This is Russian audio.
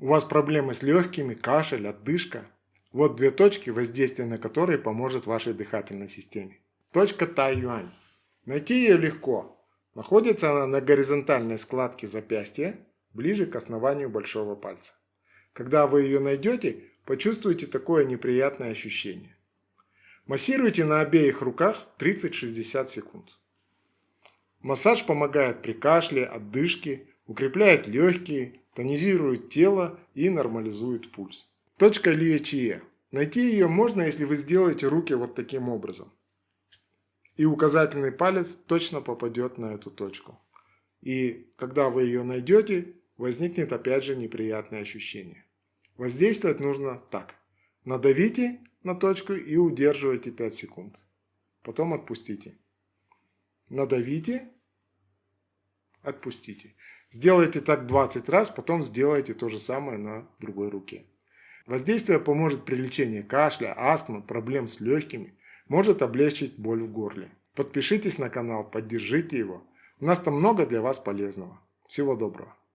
У вас проблемы с легкими, кашель, отдышка? Вот две точки, воздействие на которые поможет вашей дыхательной системе. Точка Тай-Юань. Найти ее легко. Находится она на горизонтальной складке запястья, ближе к основанию большого пальца. Когда вы ее найдете, почувствуйте такое неприятное ощущение. Массируйте на обеих руках 30-60 секунд. Массаж помогает при кашле, отдышке, укрепляет легкие, тонизирует тело и нормализует пульс. Точка Лие Чие. Найти ее можно, если вы сделаете руки вот таким образом. И указательный палец точно попадет на эту точку. И когда вы ее найдете, возникнет опять же неприятное ощущение. Воздействовать нужно так. Надавите на точку и удерживайте 5 секунд. Потом отпустите. Надавите, отпустите. Сделайте так 20 раз, потом сделайте то же самое на другой руке. Воздействие поможет при лечении кашля, астмы, проблем с легкими, может облегчить боль в горле. Подпишитесь на канал, поддержите его. У нас там много для вас полезного. Всего доброго.